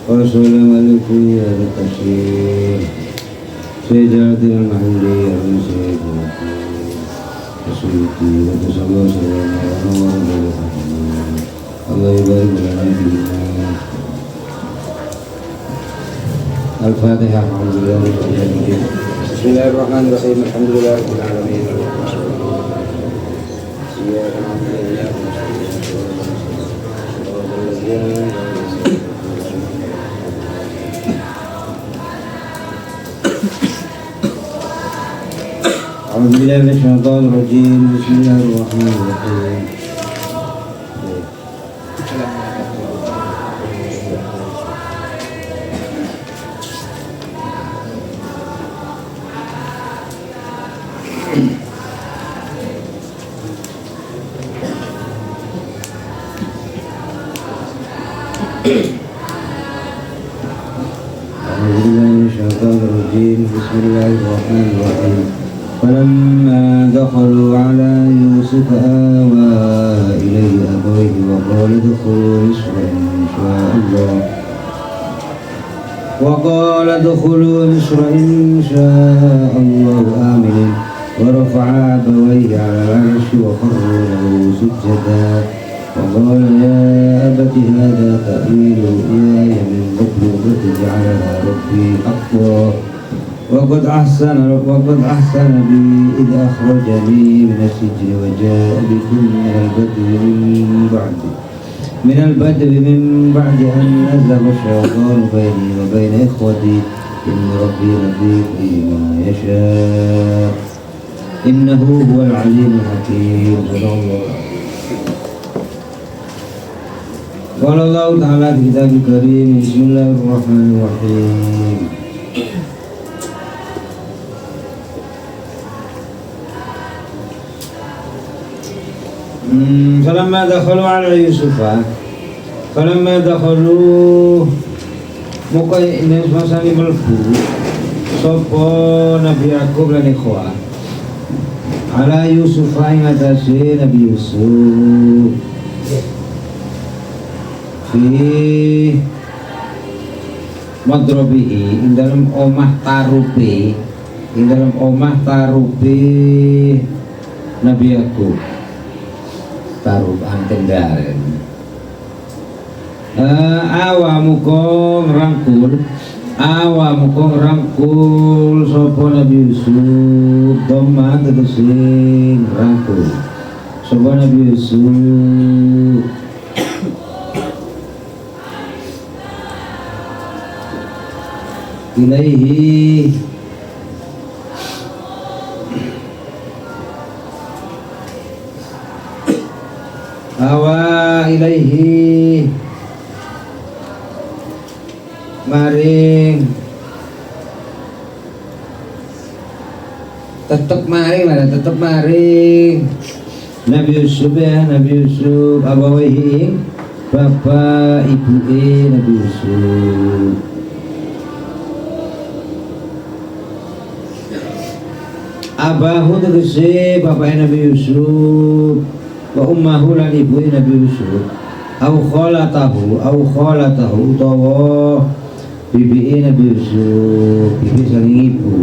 Wassalamualaikum warahmatullahi wabarakatuh. Sayyidatul mahdi al-musayyidati Rasulullah wa sallallahu alaihi wa sallam. Allah yubarik lana bina. Al-Fatihah. Bismillahirrahmanirrahim. Alhamdulillahirabbil alamin. Iyyaka na'budu wa iyyaka nasta'in. أعوذ بالله من الشيطان الرجيم. بسم الله الرحمن الرحيم. أعوذ بالله من الشيطان الرجيم. بسم الله الرحمن الرحيم. فلما دخلوا على يوسف آوى إليه أبويه وقال ادخلوا مصر إن شاء الله آمنين ورفع أبويه على العرش وخروا له سجدا وقال يا أبت هذا تأويل رؤياي من قبل قد جعلها ربي حقا وقد أحسن بي إذ أخرجني من السجن وجاء بكم من البدو من بعد أن نزغ الشيطان بيني وبين إخوتي إن ربي لطيف لما يشاء إنه هو العليم الحكيم. قال الله تعالى في كتابه الكريم. بسم الله الرحمن الرحيم. Falamma dakhalu ala Yusufa, falamma dakhalu muka ini masani melbu sapa Nabi Yakub lan ikhwah ala Yusufa ing atase Nabi Yusuf fi madrobihi ing dalam omah tarupe Nabi Yakub taruh antendaren awamu kong rangkul sapa Nabi Yusuf dhamma tegese rangkul sapa Nabi Yusuf ilaihi awa ilaihi maring tetep maring Nabi Yusuf abawahi bapak ibu Nabi Yusuf abahu tegese bapak Nabi Yusuf wa ummahu lan ibu Nabi Yusuf au khalatahu utawa bibi Nabi Yusuf bibi saling ibu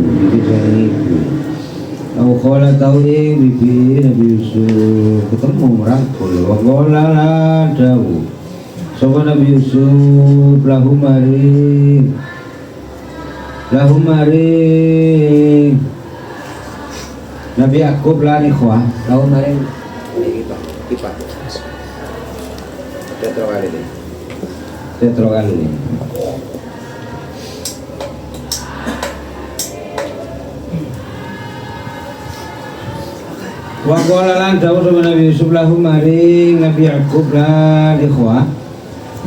au khalatahu bibi Nabi Yusuf ketemu merangkul wa qala dawu sapa Nabi Yusuf lahu maring Nabi Yakub lan ikhwah lahu maring Ipa. Tetro kali. Wa qala lan dawuh Nabi Yusuf lahum maring Nabi Yakub lan ikhwah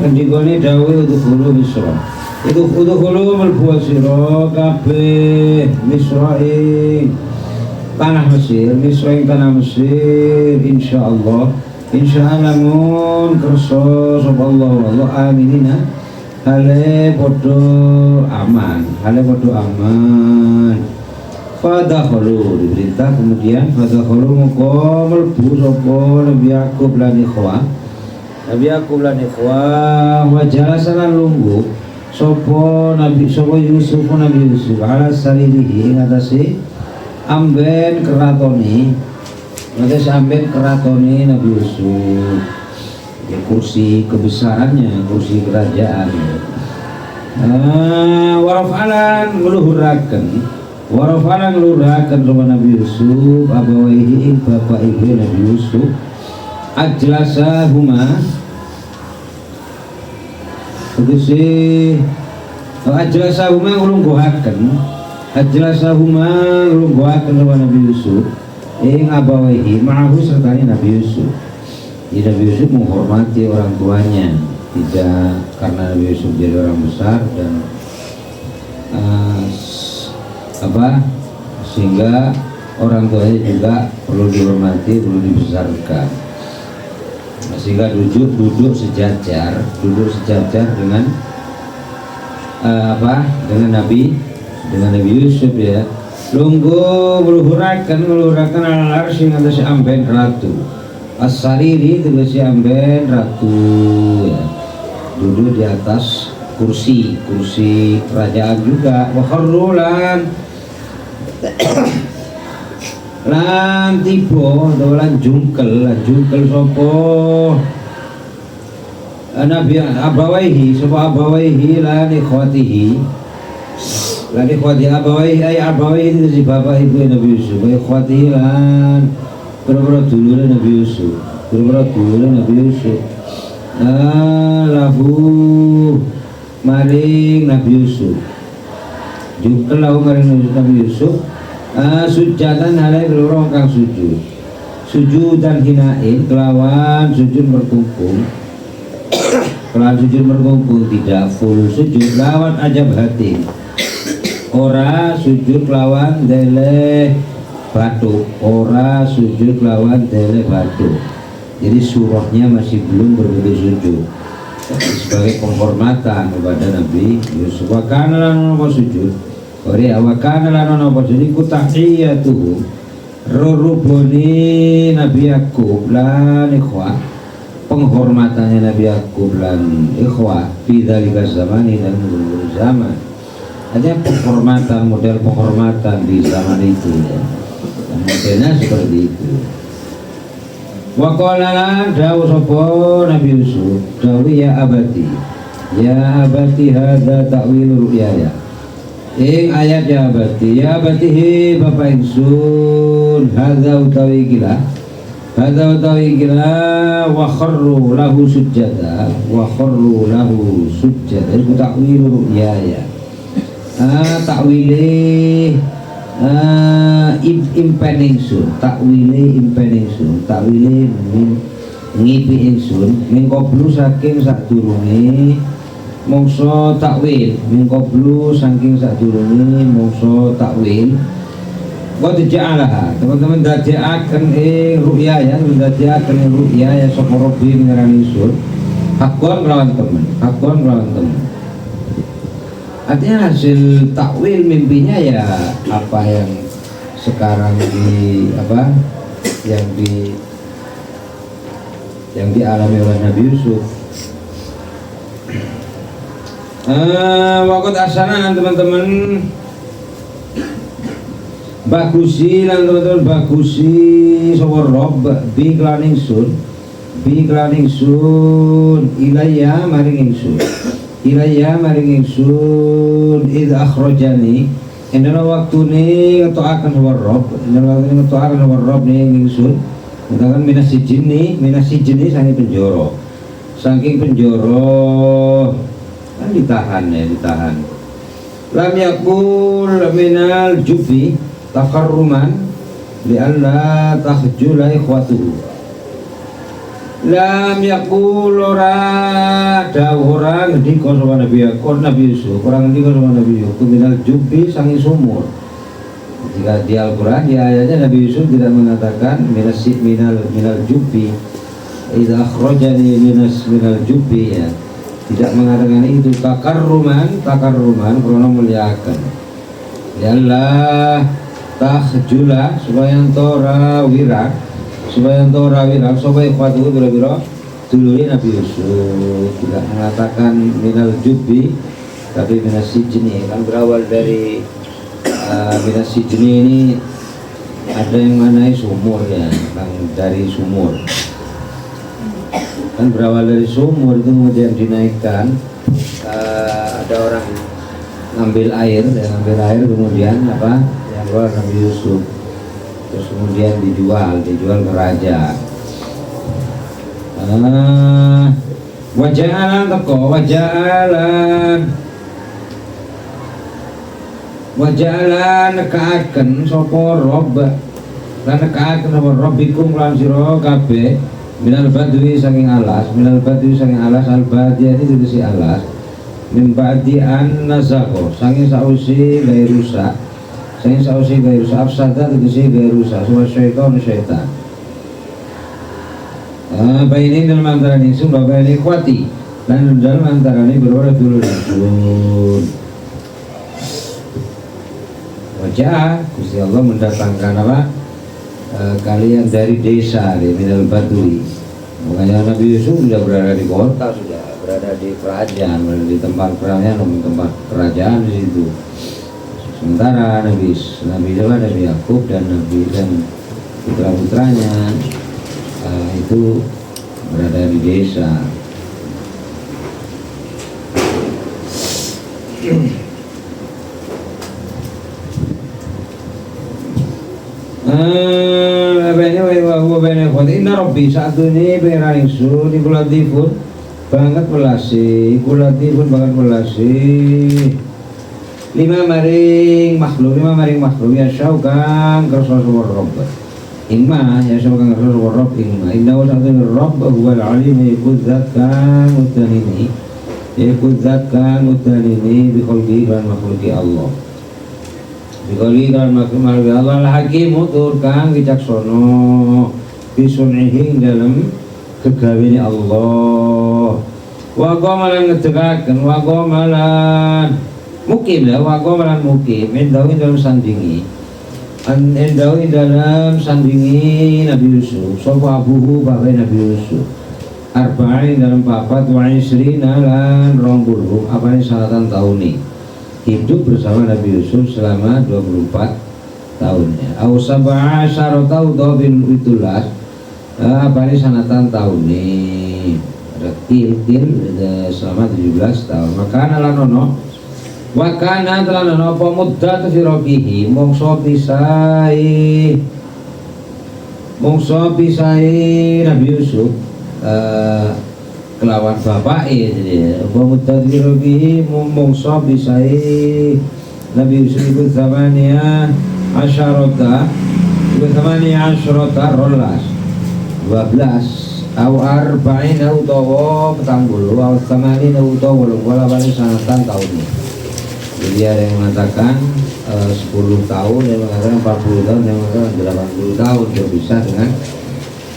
ngendikane dawuh udkhulu Misra udkhulu mlebu sira kabeh Misra ing tanah Mesir Misra ing tanah Mesir insyaallah lamun kersa sapa Allah aminina hale padha aman fadakhalu diperintah kemudian fadakhalu moko mlebu sapa Nabi Yakub lan ikhwah wa jalasan lungguh sapa Yusuf ala saririhi ing atase amben keratone Nabi Yusuf ya, kursi kebesarannya kursi kerajaan warafalan ngeluhuraken sama Nabi Yusuf abawaihi ing bapak ibu Nabi Yusuf ajlasahuma nglungguhaken sama Nabi Yusuf ing abawaihi ma'ahu sertane Nabi Yusuf. Jadi Nabi Yusuf menghormati orang tuanya, tidak karena Nabi Yusuf jadi orang besar dan sehingga orang tuanya juga perlu dihormati, perlu dibesarkan. Sehingga duduk sejajar dengan dengan Nabi Yusuf ya. Lungguh meluhurakan ala arsy ngatasi amben ratu. As-sariri tegese amben ratu ya. Duduk di atas kursi kerajaan juga. Wa kharrulan lan tiba lan jungkel sapa Nabi abawaihi lan ikhwatihi abawaihi ay abawaihi itu si bapak ibu Nabi Yusuf wa ikhwatihi lan berapa dulure Nabi Yusuf lahu maring Nabi Yusuf jungkel lahu maring Nabi Yusuf sujadan halai berorong kang sujud dan hinain kelawan sujud berkumpul tidak full sujud lawan ajab hati ora sujud lawan dele batu jadi surahnya masih belum berbentuk sujud sebagai penghormatan kepada Nabi Yusuf wa kana lan sujud ore awakana lan ana jadi kutahiyatuh rurubuni Nabi Yakub lan ikhwah penghormatannya Nabi Yakub lan ikhwah fi dzalika zamani dan zaman ada model penghormatan di zaman itu ya. Dan modelnya seperti itu. Wa qala lan dawu sapa Nabi Yusuf dawu ya abati hadza ta'wil ru'yaya ing ayat ya abati hi bapak ingsun hadza utawi gila wa kharru lahu sujjada itu ta'wil ru'yaya takwile impen ingsun takwile ngipi ingsun mingkoblu saking sadurunge mongso takwil wa dija'alaha teman-teman dadiaken ru'yaya sapa Rabbi ngeran ingsun hakon kelawan temen artinya hasil takwil mimpinya ya apa yang sekarang yang dialami oleh Nabi Yusuf. Waktu asana teman-teman bagusi sapa Rob bi klaning sun ilayya maring ingsun id akhrajani endana waktune ngetoaken Rob ning ingsun ngatakan minasijini saking penjara kan ditahan lam yakul minal jufi takarruman li'alla takhjula ikhwatuhu. Lam yakul ora dawuh ora ngendika sapa Nabi Yakub Nabi Yusuf ora ngendika sapa Nabi Yakub minal jubbi sangi sumur. Ketika di Al-Qur'an di ayatnya Nabi Yusuf tidak mengatakan minal jubbi idza akhrajani minal jubbi, ya. Tidak mengatakan itu takarruman karena muliakan. Ya Allah takhjula supaya ora wirah supaya ikhwatu biro-biro duluri Nabi Yusuf. Tidak mengatakan minal jubbi tapi minas sijni, kan berawal dari minas sijni ini ada yang manai sumur, ya, kan dari sumur, kan berawal dari sumur itu kemudian dinaikkan, ada orang ngambil air kemudian apa yang keluar Nabi Yusuf, terus kemudian dijual ke raja. Wajalan nekaaken sapa rob lan nekaaken sapa robbikum lan sira kabeh minal badwi saking alas al badiyah itu si alas min ba'di an nazaqo saking sausi gawe rusak afsada itu gawe rusak syaitan baini dalam antara ingsun bapak ini kuati dan dalam antara ini berwara dulu wajah Gusti Allah mendatangkan apa kalian dari desa di minal badui. Makanya Nabi Yusuf sudah berada di kota, sudah berada di kerajaan, berada di tempat kerajaan di situ. Sementara Nabi Yakub dan putra-putranya itu berada di desa. Inna Rabbi saat ini pengeran ingsun iku latifun banget melasi lima maring makhluk ya syaukan kersa sapa Rabb ingma ya syaukan kersa sapa Rabb ingma innahu saat ini Rabb huwal alim yakud zat kang utanini bi khalqi lan makhluki Allah. Bikali kan makhluk Allah al-hakim tur kang wicaksana bisun'ihi dalam kegaweane Allah. Wa qamalan ngedekaken wa qamalan mukim endawi dalam sandingi Nabi Yusuf sapa abuhu bapak Nabi Yusuf arba'in dalam papat wa isrina lan 20 apane salatan tauni hidup bersama Nabi Yusuf selama 24 tahunnya. Au sab'a asyara bil itulah apa ini sanatan tahun ini ada til selama 17 tahun. Maka lanono wakana lanono pemuddat firokihi mongso pisai Nabi Yusuf kelawan bapak jadi pemuddat firokihi mongso pisai Nabi Yusuf itu zamannya asyarota rolas 12 au arba'in au tawa petang-puluh au tamanin au tawa wala sanatan tahun ini. Jadi ada yang mengatakan 10 tahun, yang mengatakan 40 tahun, yang mengatakan 80 tahun berpisah dengan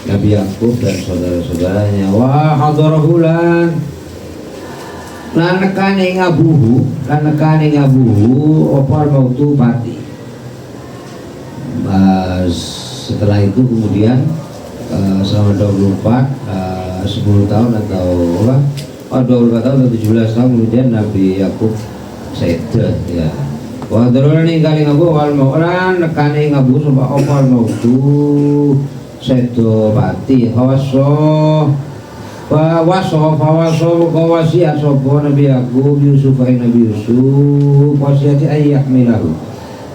Nabi Yakub dan saudara-saudaranya. Wa hadarahulan lan nekane ngabuhu opal mautu pati. Setelah itu kemudian selama 10 tahun atau 24 tahun atau 17 tahun kemudian Nabi Yakub sedet ya. Wa darulani kali ngabu wal maulan nekane ngabu sapa opal mautu sedo pati hawaso wasiat sapa Nabi Yakub Yusuf Nabi Yusuf wasiati ayyak milahu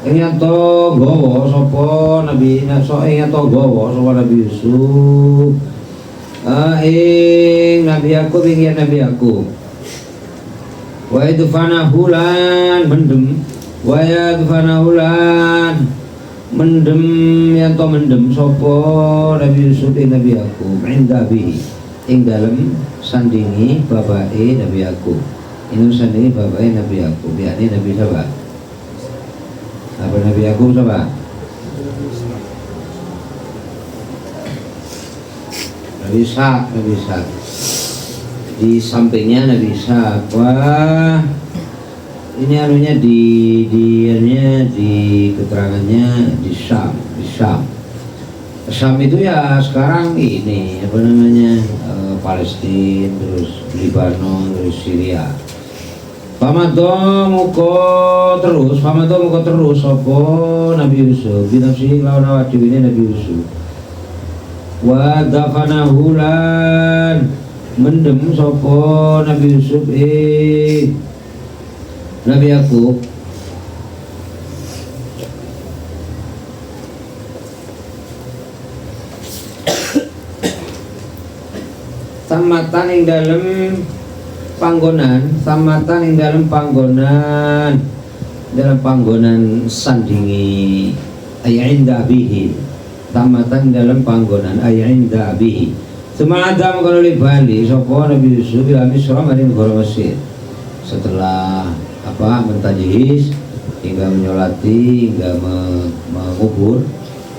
ingin to gowo sapa Nabi ingin to gowo sapa Nabi Yusuf Nabi Yakub ingin Nabi Yakub wa idfana hulan mendem wa yadfana hulan mendem yang to mendem sopo Nabi Yusuf Nabi Yakub inda bihi ing dalem sandingi bapake Nabi Yakub ini sandingi bapake Nabi Yakub yakni Nabi siapa? Apa Nabi Yakub siapa? Nabi Ishak di sampingnya Nabi Ishak. Wah, ini anunya di keterangannya di Syam. Syam itu ya sekarang ini apa namanya Palestina, terus Libanon, terus Syria. Pamadomuko terus apa Nabi Yusuf binafsi lawan awak ini Nabi Yusuf. Wa dafanahu lan mendem sapa Nabi Yusuf Nabi Yakub tamatan ing dalem panggonan sandingi ayinda bihi tamatan dalam panggonan ayinda bihi semadam kalau libali sapa Nabi Yusuf ila Misra maring negara Mesir setelah mentajihis hingga menyolati hingga mengubur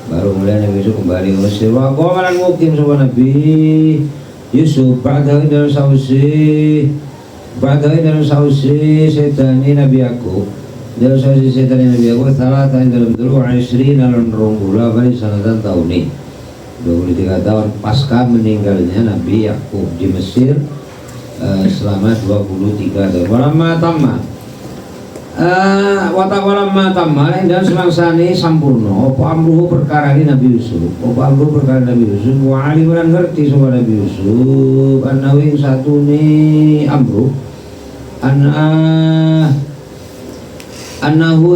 baru mulai Nabi Yusuf kembali ke Mesir. Wa qamalan mukim sapa Nabi Yusuf ba'dahu dalam sausi setani Nabi Yakub dalam sausi setani Nabi Yakub salah tahun dalam dulu Isri dalam ronggula bari sanatan tahun ini 23 tahun pasca meninggalnya Nabi Yakub di Mesir selama 23 tahun. Walamma tamma dan semangsane sampurna apa amruhu perkara Nabi Yusuf wa aliman ngerti sapa Nabi Yusuf annawi satune amruh annahu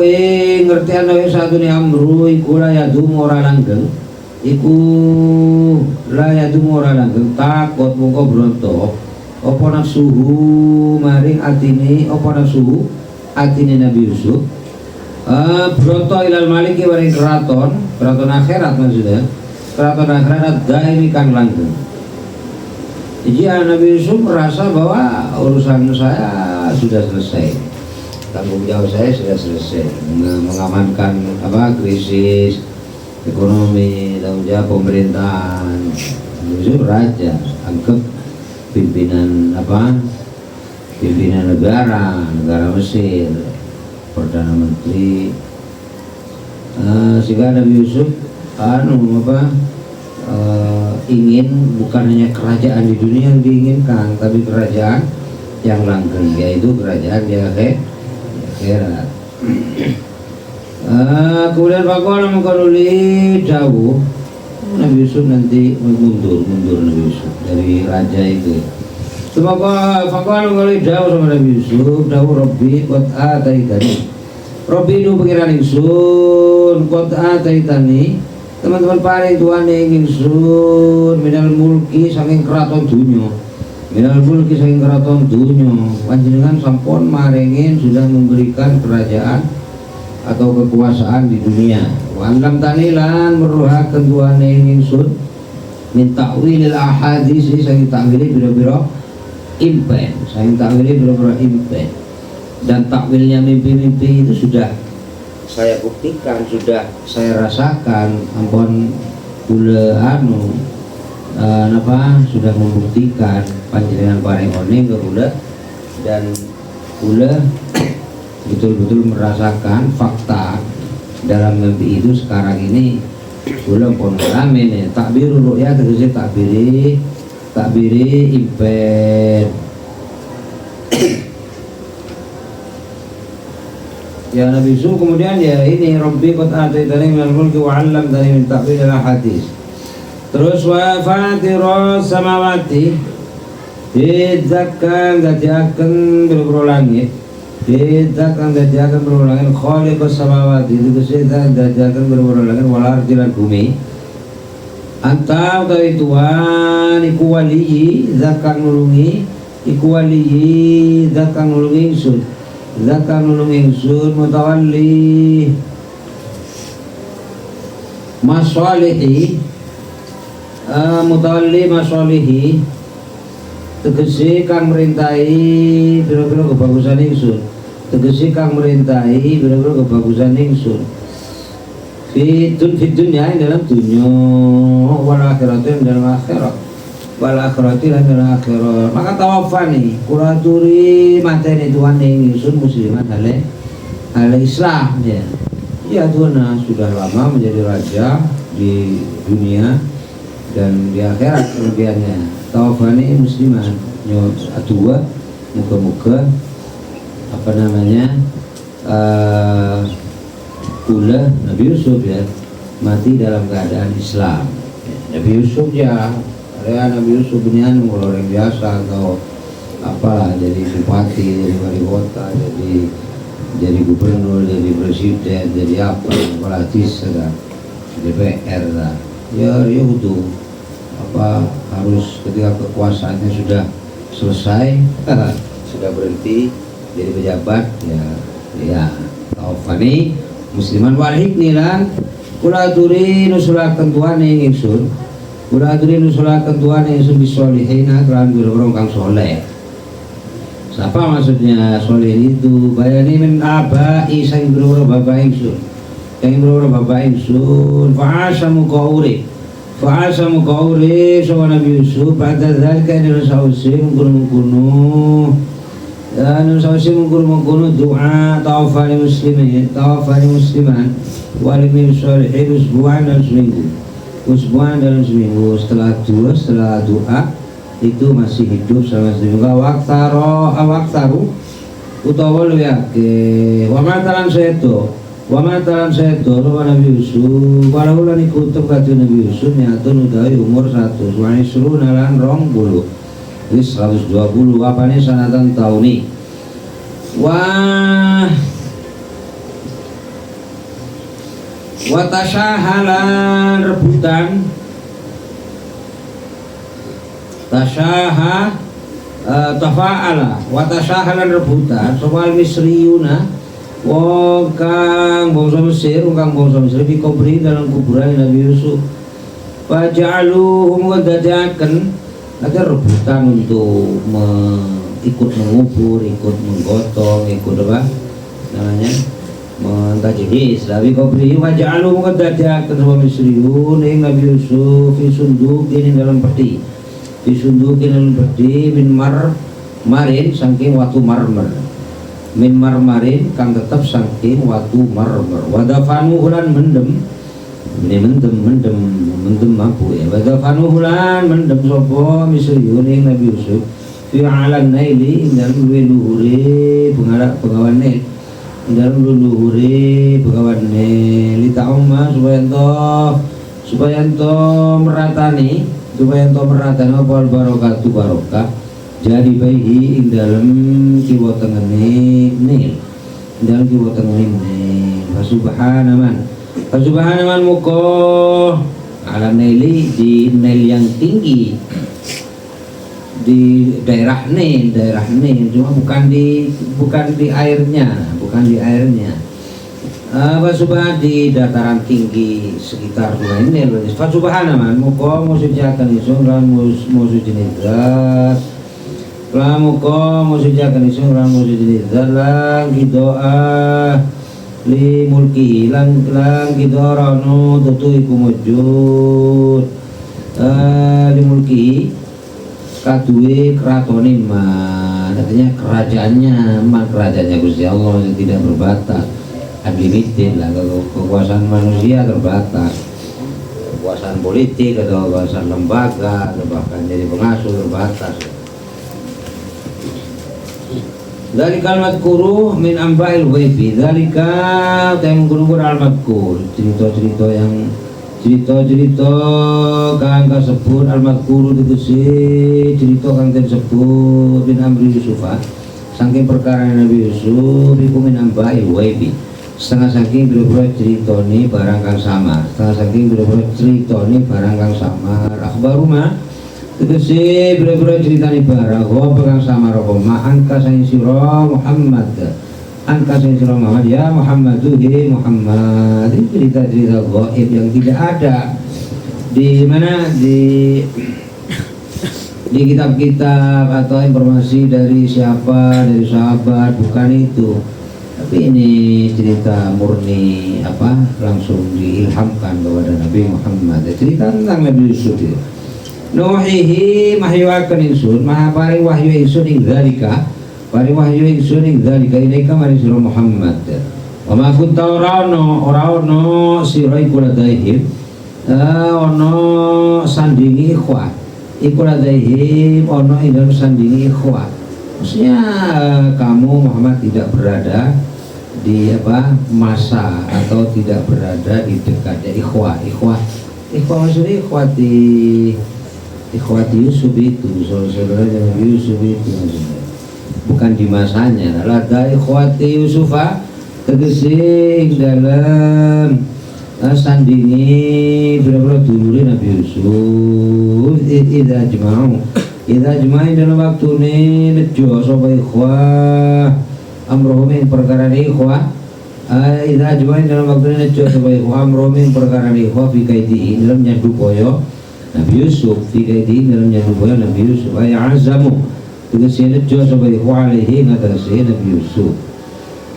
ngerti annawi satune amruh iku la yadum ora langgeng takut mongko bronto apa nafsuhu maring atine atine Nabi Yusuf bronto ilal maliki maring keraton akhirat maksudnya keraton akhirat daimi kang langgeng. Jadi Nabi Yusuf merasa bahwa urusan saya sudah selesai, tanggung jawab saya sudah selesai, mengamankan krisis ekonomi, tanggung jawab pemerintahan. Nabi Yusuf raja, anggap pimpinan negara Mesir, Perdana Menteri, sehingga Nabi Yusuf ingin bukan hanya kerajaan di dunia yang diinginkan, tapi kerajaan yang langgeng, yaitu kerajaan di akhirat. Kemudian Pakola mengkaruli jauh Nabi Yusuf nanti mundur Nabi Yusuf dari raja itu. Semoga Pakola mengkaruli jauh sama Nabi Yusuf. Jauh Robbi kot ataitani. Robbi itu pengiran ingsun kot ataitani. Teman-teman paring tuane ingsun minal mulki saking keraton dunya. Panjenengan sampun maringin sudah memberikan kerajaan atau kekuasaan di dunia. Walam tanilan meruhaken tuane ingsun min ta'wilil ahadits saking ta'wili biro-biro impen, dan takwilnya mimpi-mimpi itu sudah saya buktikan, sudah saya rasakan. Ampun kula sudah membuktikan panjenengan paring oning ke kula, dan kula betul-betul merasakan fakta dalam mimpi itu. Sekarang ini kula pun ngalamin takbirul ru'ya, tegese takbiri impen. Ya Nabi Yusuf kemudian ya ini Rabbi qad ataitani minal mulki wa 'allamtani min ta'wilil ahadits. Terus wa fatiros samawati didzakan dadiaken biro langit, didzakan dadiaken biro langit khaliqus samawati tegese dadiaken biro langit wal ardi lan bumi. Anta utawi Tuhan iku waliyi zakang nulungi, iku waliyi zakang nulungi ingsun. Zakang nulung ingsun mutawalli masalihi mutawalli masalihi tegese kang merintahi biro-biro kebagusan ingsun, tegese kang merintahi biro-biro kebagusan ingsun fi dunya dalam dunya wal akhirati dalam akhirat wal akhirati dalam akhirat. Maka tawafani kula aturi mateni Tuhan ingsun musliman hale Islam ya. Ya Tuhan sudah lama menjadi raja di dunia dan di akhirat kemudiannya tawafani musliman dua muka-muka apa namanya kula Nabi Yusuf ya mati dalam keadaan Islam. Nabi Yusuf ya Nabi Yusuf ini orang biasa atau apalah jadi bupati, jadi wali kota, jadi gubernur, jadi presiden, jadi apa aparatis DPR lah. Ya itu apa harus ketika kekuasaannya sudah selesai sudah berhenti jadi pejabat ya taufani musliman walhik nilan kula aturi nusulaken tuane ingsun kula aturi nusulaken tuane ingsun bisolihina kelawan biro-biro kang soleh. Siapa maksudnya soleh itu? Bayani min abai saing biro-biro bapak ingsun fa'asamu qauri sama Nabi Yusuf pada zalika ini sausi mengkono doa tawafani musliman wal min sholihin usbu'an dalam seminggu setelah doa itu masih hidup sama seminggu waktaru utawa lu yake wa matalan seto Nabi Yusuf walaulah dikutub kata Nabi Yusuf nyatun udai umur 100 wa isruna lan 20 wis 120 apane sanatan tauni wa tasyahalan rebutan tafa'ala wa tasyahalan rebutan soal misriyuna wong kang bangsa Mesir di kubri dalam kuburan Nabi Yusuf. Faja'alu ngadajaken ada rebutan untuk ikut mengubur, ikut menggotong, ikut apa namanya mentajihis. Nabi kubri waja'alu ngadajaken wa misriyun ing Nabi Yusuf fi sundukin dalam peti. Fi sundukin dalam peti min marin saking watu marmer. Min marmarin kang tetap saking watu marmer wadafanu hulan mendem mampu ya wadafanu hulan mendem sopo misyun ing Nabi Yusuf fi alan naili dalam luhure pengawan nil dalam luhure pengawan nil li ta'umma supaya ento meratani apa barokatu barokah jadi bayi ing dalam kiwa tengene nil dalam kiwa tengene nil Subhanaman muko ala nili di nil yang tinggi di daerah nil cuma bukan di airnya Subhan di dataran tinggi sekitar sungai Nil. Subhanaman muko musujakan isun lan musujinidat Lamuko musujakan isun lan musujinidat lang gidoa li mulki lang gidoranu tutu iku mujud li mulki kaduwe keratone man artinya kerajaannya Gusti Allah yang tidak berbatas unlimited lah. Kalau kekuasaan manusia terbatas, kekuasaan politik atau kekuasaan lembaga atau bahkan jadi pengasuh terbatas. Dari kalimat kuru min amba'il ghaibi, dalika yang guru al-madkur, cerita-cerita kang kasebut al-madkur dikesi cerita kang disebut bin amri Yusufah saking perkara Nabi Yusuf iku min amba'il ghaibi, setengah saking biro-biro ceritoni barang kang samar, setengah saking biro-biro ceritoni barang kang samar. Akhbaru ma tegese biro-biro ceritani barang kang samar apa ma'an ka saing sira Muhammad angka sira Muhammad ya Muhammad Muhammad. Ini cerita-cerita gaib yang tidak ada di mana di kitab-kitab atau informasi dari siapa, dari sahabat, bukan itu. Tapi ini cerita murni langsung diilhamkan kepada Nabi Muhammad. Cerita tentang Nabi Yusuf itu. Nuhihi mahyawakan insun, maha pari wahyu insun ing dzalika, pari wahyu insun ing dzalika ilaika mari sira Muhammad. Wa ma kunta ora ono sira iku ladaihim, ono sandingi ikhwah. Iku ladaihim ono ing dalem sandingi ikhwah. Maksudnya kamu Muhammad tidak berada di masa atau tidak berada di dekatnya ikhwah maksudnya ikhwati Yusuf itu, saudara Nabi Yusuf itu maksudnya bukan di masanya. Lada ikhwati Yusufa tegesi dalam sandingi berapa dulure Nabi Yusuf idza jema'i dalam waktu ini nejo sapa ikhwah amrohum ing perkara ikhwah idza jema'i dalam waktu ini nejo sapa ikhwah amrohum ing perkara ikhwah fi kaidi dalam nyadu koyo Nabi Yusuf fi kaidi dalam nyadu koyo Nabi Yusuf ay azamu tegese nejo sapa ikhwah alaihi ngatasi Nabi Yusuf.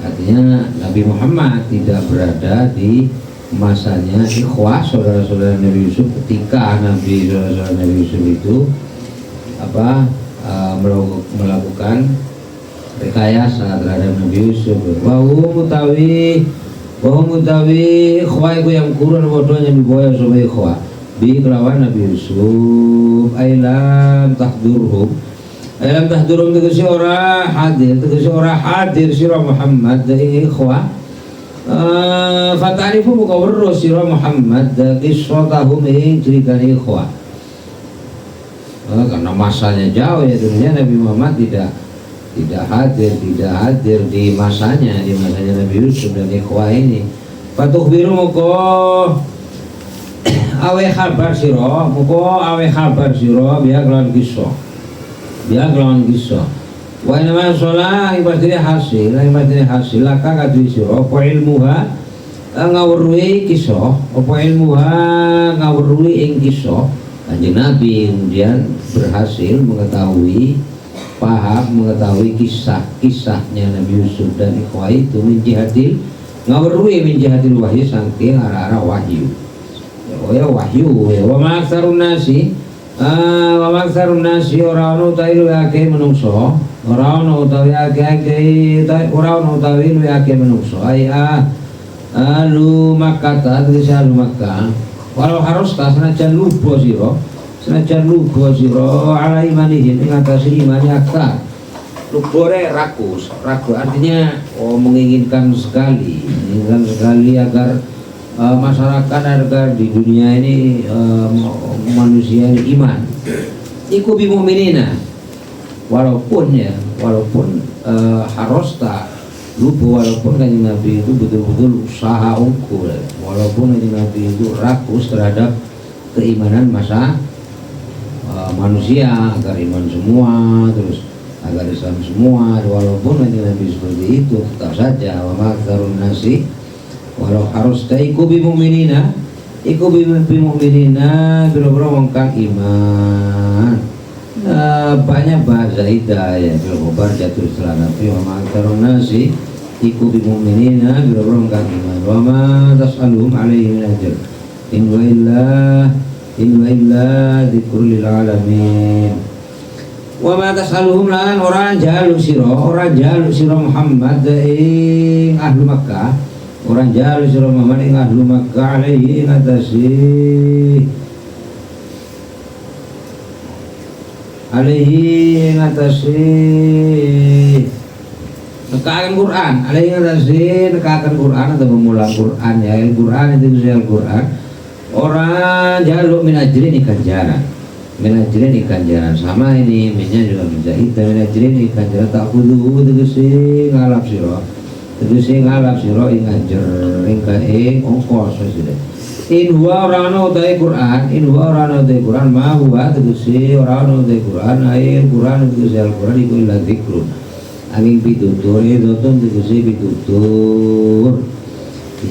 Artinya Nabi Muhammad tidak berada di masanya ikhwah saudara-saudara Nabi Yusuf ketika saudara-saudara Nabi Yusuf itu melakukan rekayasa terhadap Nabi Yusuf. Wahu mutawi ikhwah iku yang kurun bodohnya diboya sama ikhwah bi kelawan Nabi Yusuf ailam tahdurhum tegesi ora hadir sira Muhammad dari ikhwah fatarifu muka weruh sira Muhammad qissatahum ing ceritane ikhwah. Karena masanya jauh ya tentunya Nabi Muhammad tidak hadir di masanya Nabi Yusuf dan ikhwah ini. Fatukhbiru muka awe kabar sira biya kelawan kisah wa inama sholah yang pasti hasil laka kadui sira apa ilmuha ngawruhi kisah ing kisah. Kanjeng Nabi kemudian berhasil mengetahui kisah-kisahnya Nabi Yusuf dan ikhwah itu minjihatil wahyu saking arah-arah wahyu. Ya wahyu wa maksarun nasi ora ono utawi luwih akeh menungso alu Makkah tegese alu Makkah walau harus senajan lupa sira ala imanihim ing atase imane akar lupore ragu artinya menginginkan sekali agar masyarakat agar di dunia ini manusia ini iman iku bi mu'minina walaupun harosta lupa walaupun kanjeng Nabi itu betul-betul usaha unggul walaupun kanjeng Nabi itu rakus terhadap keimanan manusia agar iman semua terus agar Islam semua walaupun kanjeng Nabi seperti itu tetap saja wa maksarun nasi walau harus iku bi mu'minina biro-biro wong kang iman banyak bahasa hidayah bil khabar jatuh setelah Nabi wa ma'akarun nasi iku bi mu'minina biro-biro wong kang iman wa ma tas'aluhum alaihi min ajr in wa illa dzikrul lil alamin wa ma tas'aluhum lan orang jalu sira Muhammad ing ahli Makkah orang jalu sira Muhammad ing ahli Makkah alaihi ngatasi nekakan Quran nekakan Quran atau mengulang Quran ya Al-Quran itu Al-Quran orang jaluk minajrin ikan jaran sama ini minyak juga menjahit minajrin ikan jaran tak kudu tegesi ngalap siro ing ajar ing kae ongkos sudah in huwa orano utai Quran ma huwa tegesi orano utai Quran air Quran tegesi Al-Quran iku illa dzikrun angin pitutur idotun tegese pitutur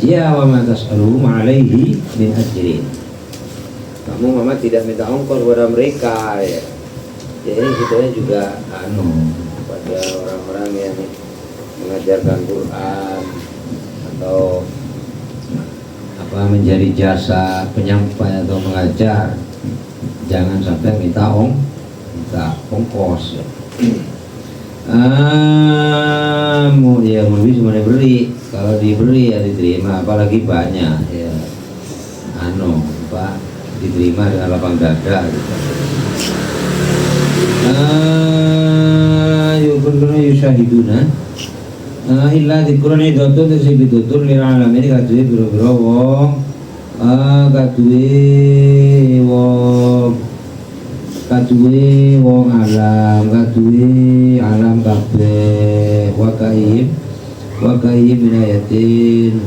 ya wa ma tas'aluhum alaihi min ajrin. Kamu Muhammad tidak minta ongkos kepada mereka ya. Jadi kita juga pada orang-orang yang mengajarkan Quran atau apa menjadi jasa penyampai atau mengajar, jangan sampai minta ongkos ya. Mau dia lebih cuma diberi, kalau diberi ya diterima, apalagi banyak ya Pak diterima dengan lapang dada gitu. Yukun yusyahiduna illa dzikran idotun tegese pitutur lil alamin kaduwe pira-pira wong kaduwe wong alam kabeh wa kayyim minayatin